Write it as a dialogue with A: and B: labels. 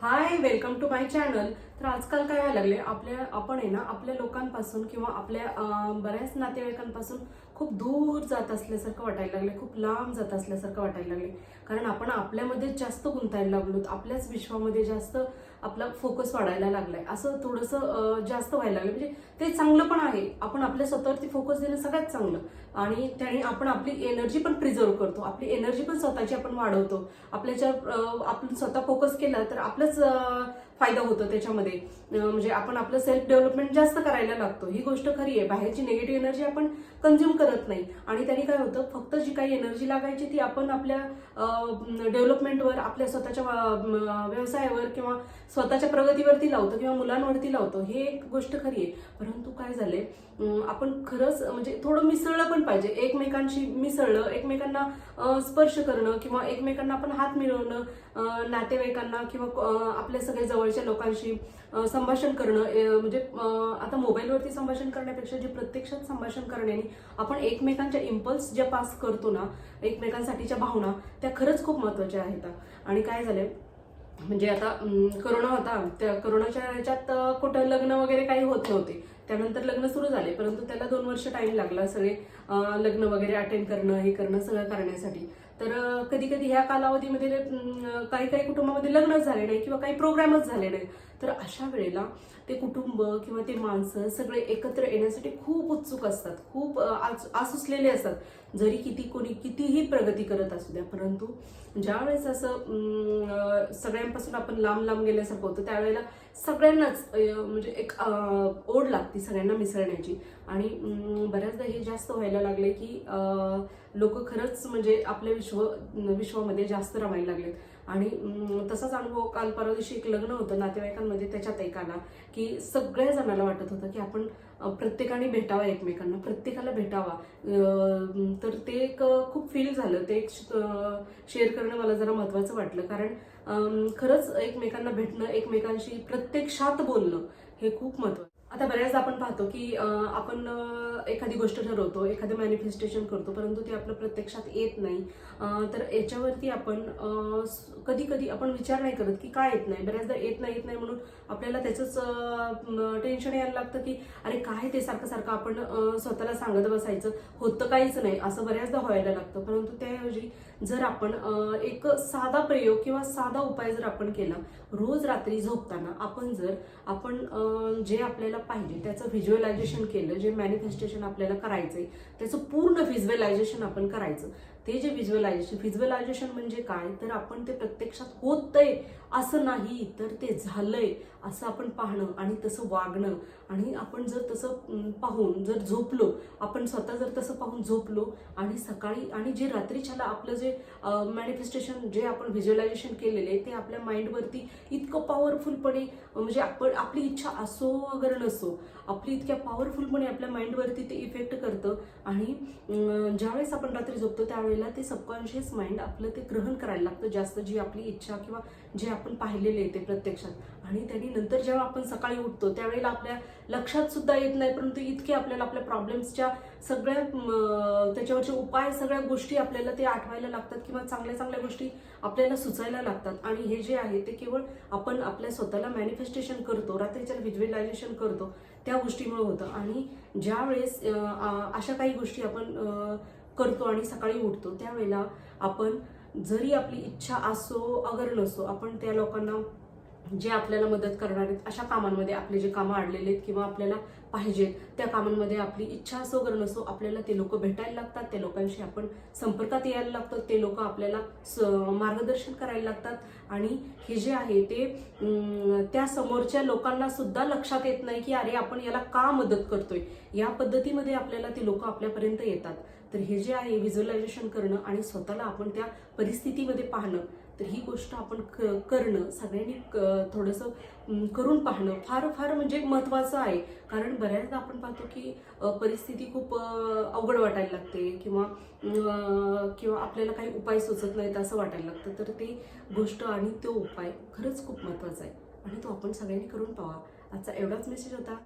A: High, welcome to my channel. तर आजकाल काय व्हायला लागले, आपण आहे ना आपल्या लोकांपासून किंवा आपल्या बऱ्याच नातेवाईकांपासून खूप दूर जात असल्यासारखं वाटायला लागले, खूप लांब जात असल्यासारखं वाटायला लागले. कारण आपण आपल्यामध्ये जास्त गुंतायला लागलो, आपल्याच विश्वामध्ये जास्त आपला फोकस वाढायला लागलाय, असं थोडंसं जास्त व्हायला लागलं. म्हणजे ते चांगलं पण आहे, आपण आपल्या स्वतःवरती फोकस देणं सगळ्यात चांगलं. आणि त्याने आपण आपली एनर्जी पण प्रिझर्व करतो, आपली एनर्जी पण स्वतःची आपण वाढवतो. आपल्याच्या आपण स्वतः फोकस केला तर आपलंच फायदा होतो त्याच्यामध्ये. म्हणजे आपण आपलं सेल्फ डेव्हलपमेंट जास्त करायला लागतो, ही गोष्ट खरी आहे. बाहेरची निगेटिव्ह एनर्जी आपण कन्झ्युम करत नाही आणि त्यांनी काय होतं, फक्त जी काही एनर्जी लागायची ती आपण आपल्या डेव्हलपमेंटवर, आपल्या स्वतःच्या व्यवसायावर किंवा स्वतःच्या प्रगतीवरती लावतो किंवा मुलांवरती लावतो. हे एक गोष्ट खरी आहे. परंतु काय झालंय, आपण खरंच म्हणजे थोडं मिसळलं पण पाहिजे, एकमेकांशी मिसळलं, एकमेकांना स्पर्श करणं किंवा एकमेकांना आपण हात मिळवणं, नातेवाईकांना किंवा आपल्या सगळ्या जवळच्या लोकांशी संभाषण करणं. म्हणजे आता मोबाईलवरती संभाषण करण्यापेक्षा जे प्रत्यक्षात संभाषण करण्याने आपण एकमेकांच्या इम्पल्स ज्या पास करतो ना, एकमेकांसाठीच्या भावना, त्या खरंच खूप महत्त्वाच्या आहेत. आणि काय झालंय, म्हणजे आता करोना होता, त्या करोनाच्या ह्याच्यात कुठं लग्न वगैरे काही होत नव्हते. त्यानंतर लग्न सुरू झाले, परंतु त्याला 2 वर्ष टाइम लागला सगळे लग्न वगैरे अटेंड करणं, हे करणं सगळं करण्यासाठी. तर कधी कधी ह्या कालावधीमध्ये काही काही कुटुंबामध्ये लग्नच झाले नाही किंवा काही प्रोग्रामच झाले नाही. तर अशा वेळेला ते कुटुंब किंवा ते माणसं सगळे एकत्र येण्यासाठी खूप उत्सुक असतात, खूप आसुसलेले असतात. जरी कोणी कितीही प्रगती करत असू द्या, परंतु ज्यावेळेस असं सगळ्यांपासून आपण लांब लांब गेल्यासारखं होतं, त्यावेळेला सगळ्यांनाच म्हणजे एक ओढ लागते सगळ्यांना मिसळण्याची. आणि बऱ्याचदा हे जास्त व्हायला लागले की लोक खरंच म्हणजे आपल्या विश्वामध्ये जास्त रमायला लागलेत. आणि तसाच अनुभव काल परवा दिवशी एक लग्न होतं नातेवाईकांमध्ये, त्याच्यात एक आला की सगळ्या जणांना वाटत होतं की आपण प्रत्येकाने भेटावा, एकमेकांना प्रत्येकाला भेटावा. तर ते एक खूप फील झालं, ते एक शेअर करणं मला जरा महत्त्वाचं वाटलं. कारण खरंच एकमेकांना भेटणं, एकमेकांशी प्रत्यक्षात बोलणं हे खूप महत्त्वाचं. आता बऱ्याचदा आपण पाहतो की आपण एखादी गोष्ट ठरवतो, एखादं मॅनिफेस्टेशन करतो, परंतु ते आपलं प्रत्यक्षात येत नाही. तर याच्यावरती आपण कधी कधी आपण विचार नाही करत की काय येत नाही. बऱ्याचदा येत नाही म्हणून आपल्याला त्याचंच टेन्शन यायला लागतं की अरे काय ते सारखं सारखं आपण स्वतःला सांगत बसायचं, होतं काहीच नाही, असं बऱ्याचदा व्हायला लागतं. परंतु त्याऐवजी जर आपण एक साधा प्रयोग किंवा साधा उपाय जर आपण केला, रोज रात्री झोपताना आपण जे आपल्याला पाहिजे त्याचं व्हिज्युअलायझेशन केलं, जे मॅनिफेस्टेशन आपल्याला करायचंय त्याचं पूर्ण व्हिज्युअलायझेशन आपण करायचं. ते जे व्हिज्युअलायझेशन म्हणजे काय, तर आपण ते प्रत्यक्षात होतंय असं नाही, तर ते झालंय असं आपण पाहणं आणि तसं वागणं. आणि आपण जर तसं पाहून जर झोपलो, आपण स्वतः जर तसं पाहून झोपलो आणि सकाळी आणि जे रात्रीच्याला आपलं जे मॅनिफेस्टेशन जे आपण व्हिज्युअलायझेशन केलेले ते आपल्या माइंडवरती इतकं पॉवरफुलपणे, म्हणजे आपली इच्छा असो अगर नसो, आपली इतक्या पॉवरफुलपणे आपल्या माइंडवरती ते इफेक्ट करतं. आणि ज्यावेळेस आपण रात्री झोपतो त्यावेळेला ते सबकॉन्शियस माइंड आपलं ते ग्रहण करायला लागतं जास्त, जी आपली इच्छा किंवा जे आपण पाहिलेले आहे ते प्रत्यक्षात. आणि त्यांनी नंतर जेव्हा आपण सकाळी उठतो त्यावेळेला आपल्या लक्षात सुद्धा येत नाही, परंतु इतके आपल्याला आपल्या प्रॉब्लेम्सच्या सगळ्या त्याच्यावरचे उपाय, सगळ्या गोष्टी आपल्याला ते आठवायला लागतात किंवा चांगल्या चांगल्या गोष्टी आपल्याला सुचायला लागतात. आणि हे जे आहे ते केवळ आपण आपल्या स्वतःला मॅनिफेस्टेशन करतो, रात्रीच्या व्हिज्युअलायझेशन करतो, त्या गोष्टीमुळे होतं. आणि ज्या वेळेस अशा काही गोष्टी आपण करतो आणि सकाळी उठतो त्यावेळेला आपण, जरी आपली इच्छा असो अगर नसो, आपण त्या लोकांना जे आपल्याला मदत करणार आहेत अशा कामांमध्ये, आपले जे कामं अडलेले आहेत किंवा आपल्याला पाहिजेत त्या कामांमध्ये आपली इच्छा असो अगर नसो, आपल्याला ते लोक भेटायला लागतात, त्या लोकांशी आपण संपर्कात यायला लागतो, ते लोक आपल्याला मार्गदर्शन करायला लागतात. आणि हे जे आहे ते त्या समोरच्या लोकांना सुद्धा लक्षात येत नाही की अरे आपण याला का मदत करतोय, या पद्धतीमध्ये आपल्याला ते लोक आपल्यापर्यंत येतात. तर हे जे आहे व्हिज्युअलायझेशन करणं आणि स्वतःला आपण त्या परिस्थितीमध्ये पाहणं, तर ही गोष्ट आपण करणं सगळ्यांनी थोडंसं करून पाहणं फार फार म्हणजे महत्त्वाचं आहे. कारण बऱ्याचदा आपण पाहतो की परिस्थिती खूप अवघड वाटायला लागते किंवा आपल्याला काही उपाय सुचत नाहीत असं वाटायला लागतं. तर ती गोष्ट आणि तो उपाय खरंच खूप महत्त्वाचा आहे आणि तो आपण सगळ्यांनी करून पाहावा. आजचा एवढाच मेसेज होता.